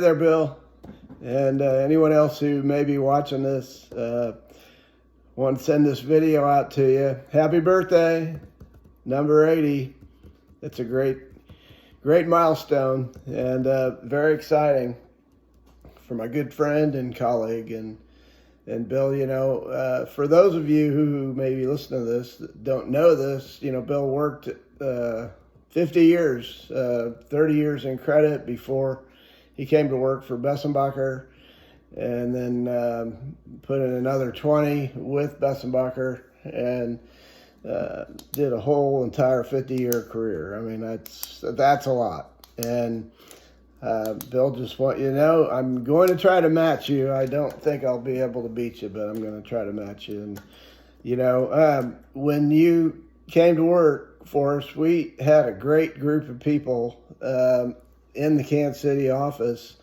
there, Bill. And anyone else who may be watching this, want to send this video out to you. Happy birthday, number 80. It's a great milestone and very exciting for my good friend and colleague. And Bill, you know, for those of you who may be listening to this that don't know this, you know, Bill worked 50 years, 30 years in credit before he came to work for Bessenbacher, and then put in another 20 with Bessenbacher, and did a whole entire 50-year career. I mean, that's a lot. And Bill, just want you to know, I'm going to try to match you. I don't think I'll be able to beat you, but I'm going to try to match you. And, you know, when you came to work for us, we had a great group of people in the Kansas City office.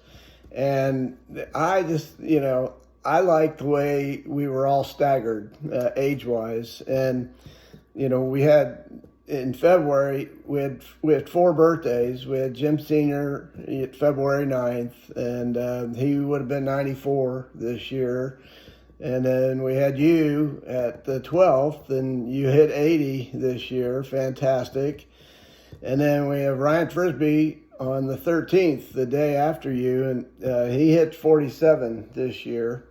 And I just, you know, I liked the way we were all staggered age-wise. And, you know, we had, in February, we had 4 birthdays. We had Jim Sr. at February 9th, and he would have been 94 this year. And then we had you at the 12th, and you hit 80 this year. Fantastic. And then we have Ryan Frisbee on the 13th, the day after you, and he hit 47 this year.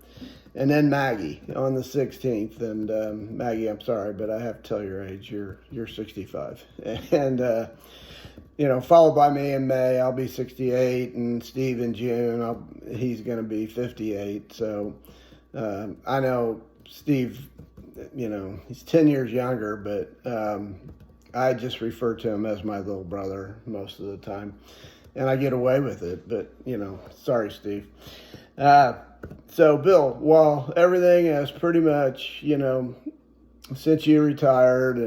And then Maggie on the 16th. And Maggie, I'm sorry, but I have to tell your age. You're 65. And, you know, followed by me in May, I'll be 68. And Steve in June, he's going to be 58. So I know Steve, you know, he's 10 years younger, but I just refer to him as my little brother most of the time. And I get away with it, but, you know, sorry, Steve. So, Bill, while everything has pretty much, you know, since you retired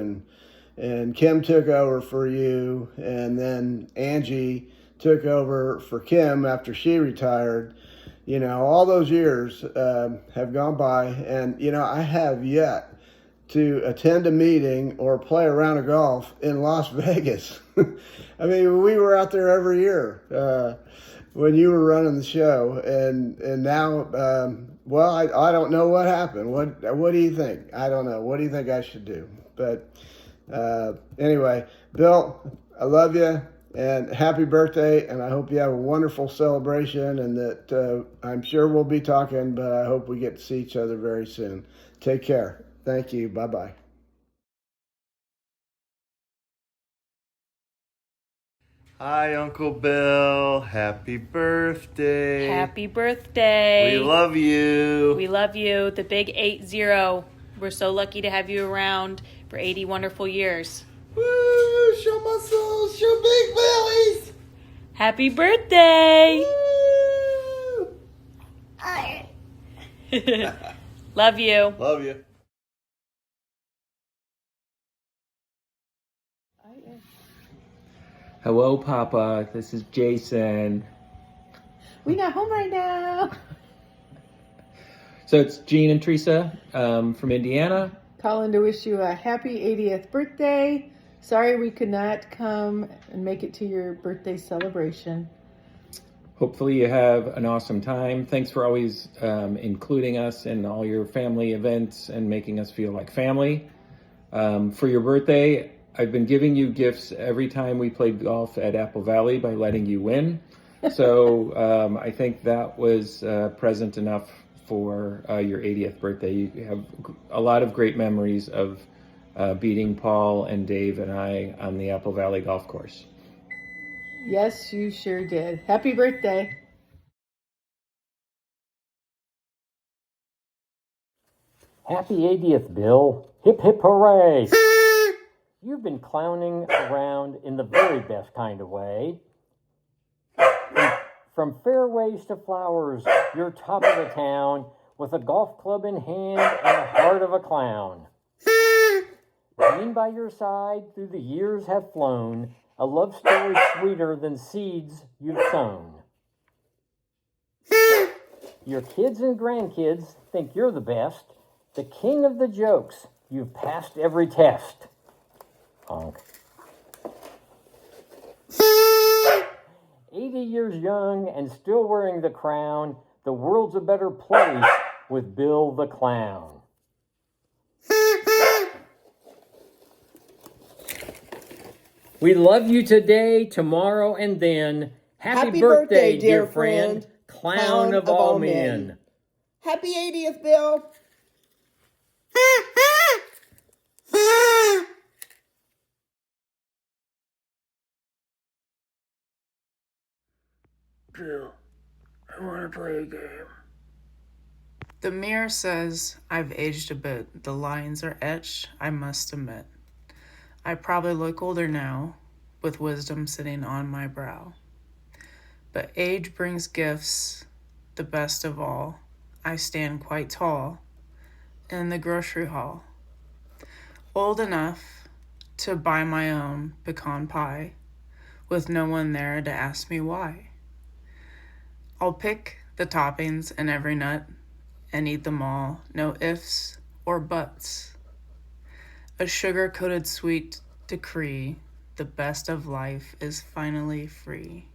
and Kim took over for you, and then Angie took over for Kim after she retired, you know, all those years have gone by, and, you know, I have yet to attend a meeting or play a round of golf in Las Vegas. I mean, we were out there every year when you were running the show, and now, well, I don't know what happened. What do you think? I don't know. What do you think I should do? But anyway, Bill, I love you, and happy birthday, and I hope you have a wonderful celebration, and that I'm sure we'll be talking, but I hope we get to see each other very soon. Take care. Thank you. Bye-bye. Hi, Uncle Bill. Happy birthday. Happy birthday. We love you. We love you. The big 80. We're so lucky to have you around for 80 wonderful years. Woo! Show muscles. Show big bellies. Happy birthday. Woo! Love you. Love you. Hello, Papa. This is Jason. We're not home right now. So it's Gene and Teresa from Indiana. Calling to wish you a happy 80th birthday. Sorry we could not come and make it to your birthday celebration. Hopefully you have an awesome time. Thanks for always including us in all your family events and making us feel like family. For your birthday, I've been giving you gifts every time we played golf at Apple Valley by letting you win. So I think that was present enough for your 80th birthday. You have a lot of great memories of beating Paul and Dave and I on the Apple Valley golf course. Yes, you sure did. Happy birthday. Happy 80th, Bill. Hip, hip, hooray. You've been clowning around in the very best kind of way. From fairways to flowers, you're top of the town with a golf club in hand and the heart of a clown. Being by your side through the years have flown, a love story sweeter than seeds you've sown. Your kids and grandkids think you're the best, the king of the jokes. You've passed every test. Honk. 80 years young and still wearing the crown. The world's a better place with Bill the Clown. We love you today, tomorrow, and then. Happy birthday, dear friend, clown of all men. Happy 80th, Bill. Drew, I want to play a game. The mirror says I've aged a bit. The lines are etched, I must admit. I probably look older now, with wisdom sitting on my brow. But age brings gifts, the best of all. I stand quite tall in the grocery hall. Old enough to buy my own pecan pie, with no one there to ask me why. I'll pick the toppings in every nut and eat them all, no ifs or buts. A sugar-coated sweet decree, the best of life is finally free.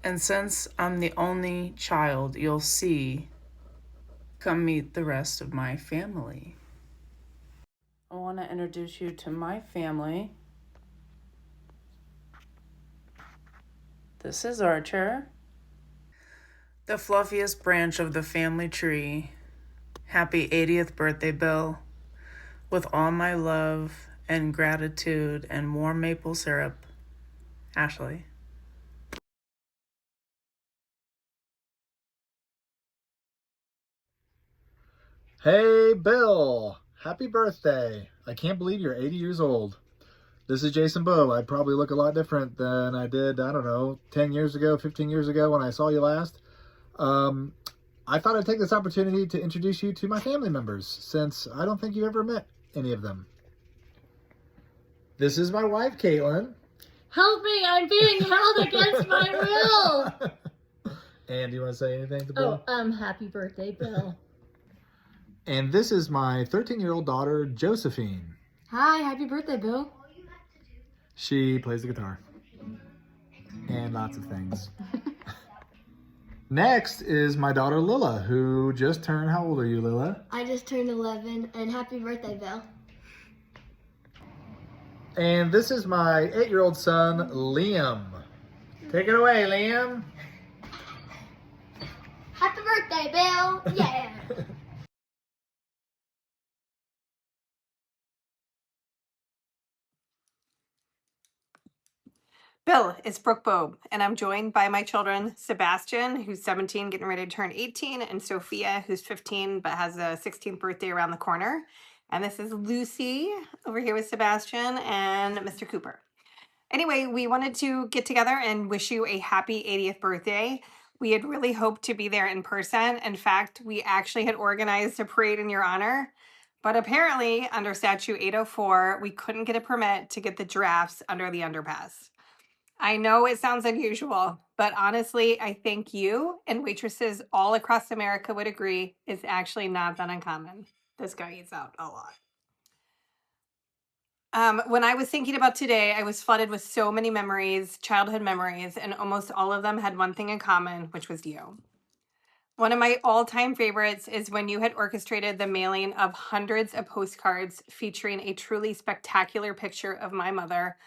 And since I'm the only child you'll see, come meet the rest of my family. I want to introduce you to my family. This is Archer, the fluffiest branch of the family tree. Happy 80th birthday, Bill. With all my love and gratitude and warm maple syrup, Ashley. Hey, Bill. Happy birthday. I can't believe you're 80 years old. This is Jason Bowe. I probably look a lot different than I did, I don't know, 10 years ago, 15 years ago when I saw you last. I thought I'd take this opportunity to introduce you to my family members, since I don't think you've ever met any of them. This is my wife, Caitlin. Help me, I'm being held against my will. And do you want to say anything to Bill? Happy birthday, Bill. And this is my 13-year-old daughter, Josephine. Hi, happy birthday, Bill. She plays the guitar. And lots of things. Next is my daughter, Lila, who just turned, how old are you, Lila? I just turned 11, and happy birthday, Bill. And this is my 8-year-old son, Liam. Take it away, Liam. Happy birthday, Bill. Yeah. Bill, it's Brooke Bobe, and I'm joined by my children, Sebastian, who's 17, getting ready to turn 18, and Sophia, who's 15, but has a 16th birthday around the corner. And this is Lucy over here with Sebastian and Mr. Cooper. Anyway, we wanted to get together and wish you a happy 80th birthday. We had really hoped to be there in person. In fact, we actually had organized a parade in your honor. But apparently, under Statute 804, we couldn't get a permit to get the giraffes under the underpass. I know it sounds unusual, but honestly, I think you and waitresses all across America would agree is actually not that uncommon. This guy eats out a lot. When I was thinking about today, I was flooded with so many memories, childhood memories, and almost all of them had one thing in common, which was you. One of my all-time favorites is when you had orchestrated the mailing of hundreds of postcards featuring a truly spectacular picture of my mother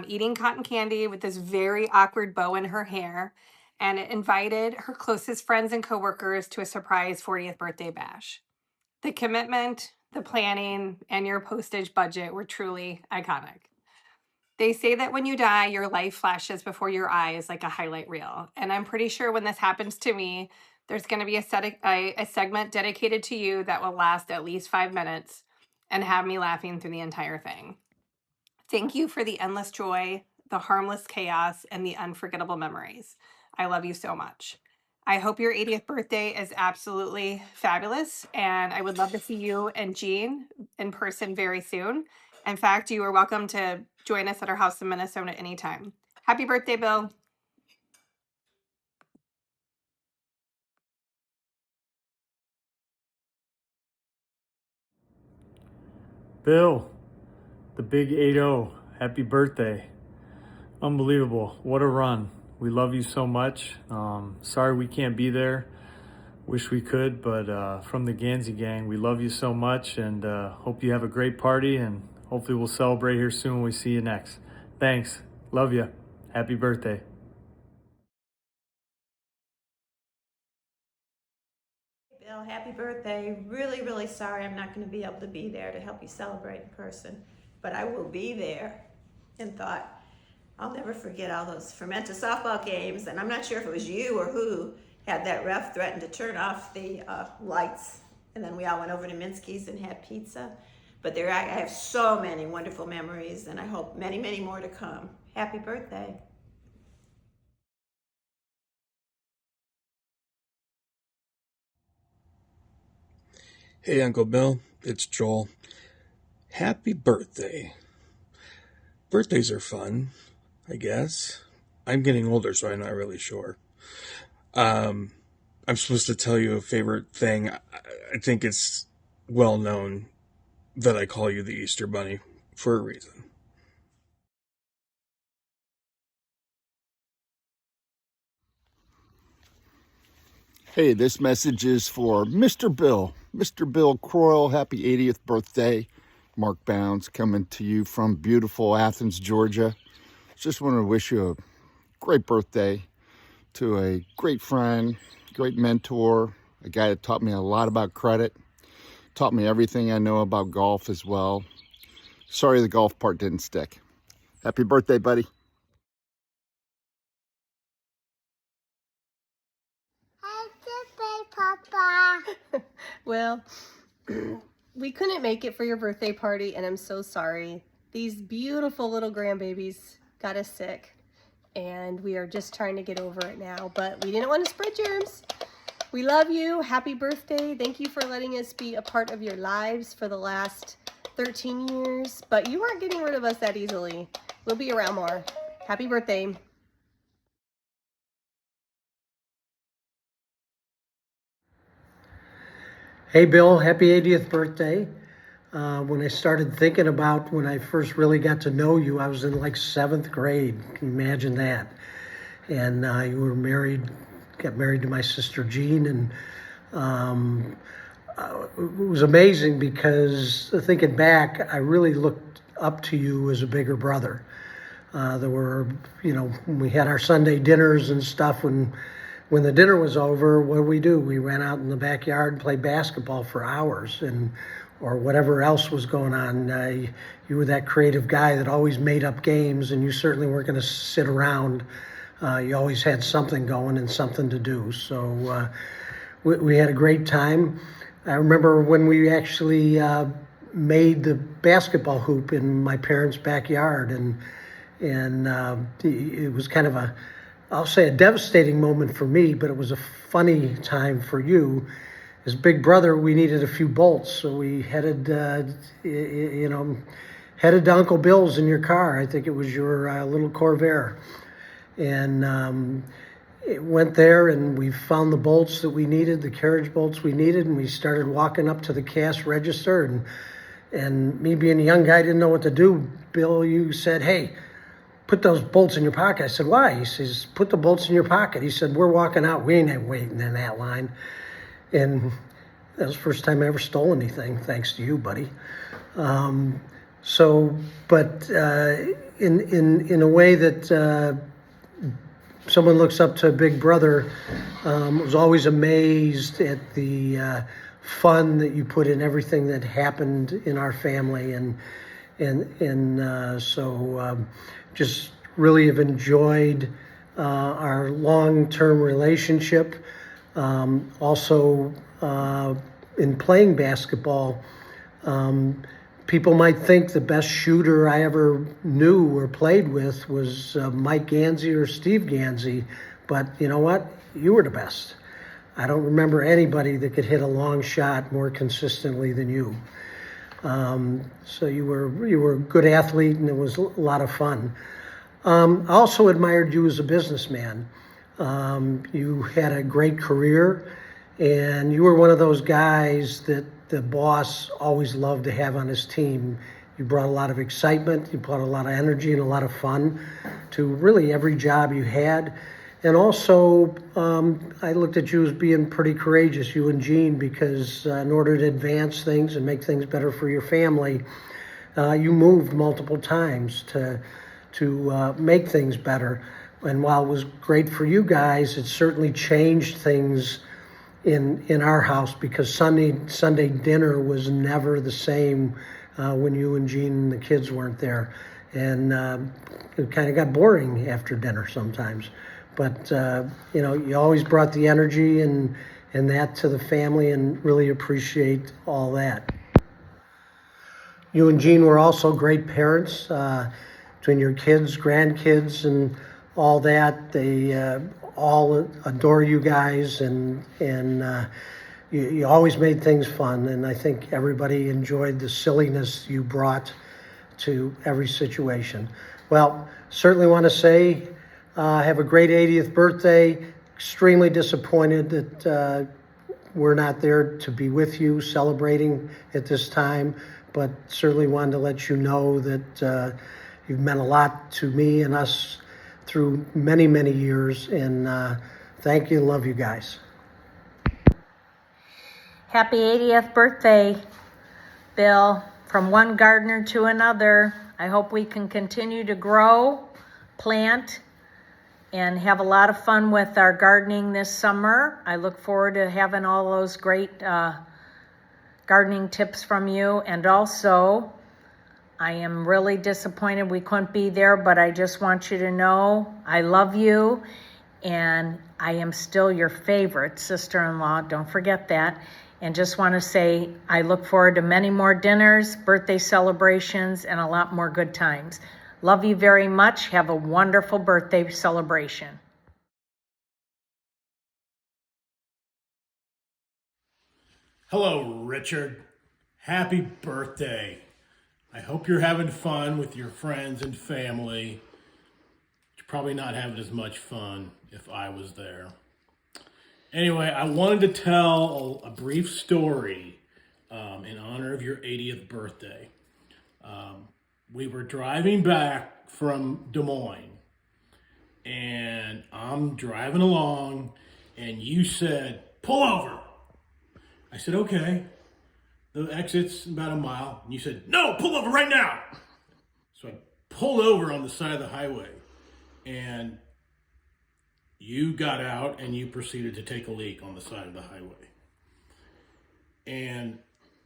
eating cotton candy with this very awkward bow in her hair, and it invited her closest friends and coworkers to a surprise 40th birthday bash. The commitment, the planning, and your postage budget were truly iconic. They say that when you die, your life flashes before your eyes like a highlight reel, and I'm pretty sure when this happens to me, there's going to be a segment dedicated to you that will last at least 5 minutes and have me laughing through the entire thing. Thank you for the endless joy, the harmless chaos, and the unforgettable memories. I love you so much. I hope your 80th birthday is absolutely fabulous, and I would love to see you and Jean in person very soon. In fact, you are welcome to join us at our house in Minnesota anytime. Happy birthday, Bill. Bill, the big 80, happy birthday. Unbelievable. What a run. We love you so much. Sorry we can't be there. Wish we could, but from the Gansey gang, we love you so much and hope you have a great party, and hopefully we'll celebrate here soon when we see you next. Thanks. Love you. Happy birthday. Bill, happy birthday. Really, really sorry I'm not going to be able to be there to help you celebrate in person, but I will be there. And thought, I'll never forget all those Fermenta softball games, and I'm not sure if it was you or who had that ref threaten to turn off the lights, and then we all went over to Minsky's and had pizza. But I have so many wonderful memories, and I hope many, many more to come. Happy birthday. Hey, Uncle Bill, it's Joel. Happy birthday. Birthdays are fun, I guess. I'm getting older, so I'm not really sure. I'm supposed to tell you a favorite thing. I think it's well known that I call you the Easter Bunny for a reason. Hey, this message is for Mr. Bill. Mr. Bill Croyle, happy 80th birthday. Mark Bounds coming to you from beautiful Athens, Georgia. Just want to wish you a great birthday to a great friend, great mentor, a guy that taught me a lot about credit, taught me everything I know about golf as well. Sorry the golf part didn't stick. Happy birthday, buddy. Papa. Well, we couldn't make it for your birthday party, and I'm so sorry. These beautiful little grandbabies got us sick, and we are just trying to get over it now, but we didn't want to spread germs. We love you. Happy birthday. Thank you for letting us be a part of your lives for the last 13 years, but you aren't getting rid of us that easily. We'll be around more. Happy birthday. Hey Bill, happy 80th birthday. When I started thinking about when I first really got to know you, I was in like 7th grade. Can you imagine that? And you were got married to my sister Jean, and it was amazing because thinking back, I really looked up to you as a bigger brother. There were, when we had our Sunday dinners and stuff, when the dinner was over, what do? We ran out in the backyard and played basketball for hours, or whatever else was going on. You were that creative guy that always made up games, and you certainly weren't going to sit around. You always had something going and something to do. So we had a great time. I remember when we actually made the basketball hoop in my parents' backyard, and it was kind of I'll say a devastating moment for me, but it was a funny time for you. As big brother, we needed a few bolts, so we headed to Uncle Bill's in your car. I think it was your little Corvair. And it went there, and we found the bolts that we needed, the carriage bolts we needed, and we started walking up to the cash register. And me being a young guy, didn't know what to do. Bill, you said, "Hey, put those bolts in your pocket." I said, "Why?" He says, "Put the bolts in your pocket." He said, "We're walking out. We ain't waiting in that line." And that was the first time I ever stole anything, thanks to you, buddy. In a way that someone looks up to a big brother, was always amazed at the fun that you put in everything that happened in our family, so just really have enjoyed our long-term relationship. Also, in playing basketball, people might think the best shooter I ever knew or played with was Mike Gansey or Steve Gansey, but you know what? You were the best. I don't remember anybody that could hit a long shot more consistently than you. So you were a good athlete, and it was a lot of fun. I also admired you as a businessman. You had a great career, and you were one of those guys that the boss always loved to have on his team. You brought a lot of excitement, you brought a lot of energy and a lot of fun to really every job you had. And also, I looked at you as being pretty courageous, you and Jean, because in order to advance things and make things better for your family, you moved multiple times to make things better. And while it was great for you guys, it certainly changed things in our house, because Sunday dinner was never the same when you and Jean and the kids weren't there. And it kind of got boring after dinner sometimes. But, you know, you always brought the energy and that to the family, and really appreciate all that. You and Jean were also great parents, between your kids, grandkids, and all that. They all adore you guys, and you always made things fun. And I think everybody enjoyed the silliness you brought to every situation. Well, certainly want to say, have a great 80th birthday. Extremely disappointed that we're not there to be with you celebrating at this time, but certainly wanted to let you know that you've meant a lot to me and us through many, many years, and thank you and love you guys. Happy 80th birthday, Bill. From one gardener to another, I hope we can continue to grow, plant, and have a lot of fun with our gardening this summer. I look forward to having all those great gardening tips from you. And also, I am really disappointed we couldn't be there, but I just want you to know I love you, and I am still your favorite sister-in-law. Don't forget that. And just want to say I look forward to many more dinners, birthday celebrations, and a lot more good times. Love you very much. Have a wonderful birthday celebration. Hello, Richard. Happy birthday. I hope you're having fun with your friends and family. You're probably not having as much fun if I was there. Anyway, I wanted to tell a brief story in honor of your 80th birthday. We were driving back from Des Moines, and I'm driving along, and you said, "Pull over." I said, "Okay." The exit's about a mile, and you said, "No, pull over right now." So I pulled over on the side of the highway, and you got out and you proceeded to take a leak on the side of the highway. And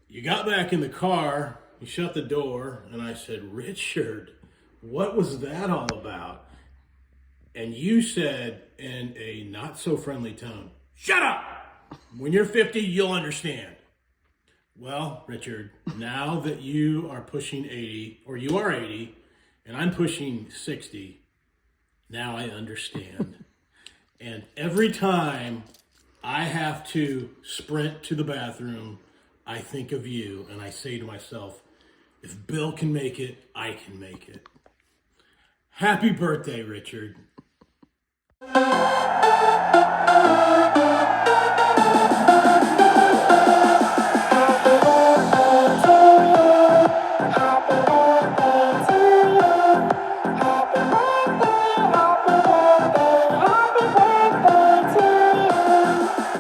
you got back in the car, you shut the door, and I said, "Richard, what was that all about?" And you said in a not so friendly tone, "Shut up! When you're 50, you'll understand." Well, Richard, now that you are pushing 80, or you are 80, and I'm pushing 60, now I understand. And every time I have to sprint to the bathroom, I think of you, and I say to myself, if Bill can make it, I can make it. Happy birthday, Richard.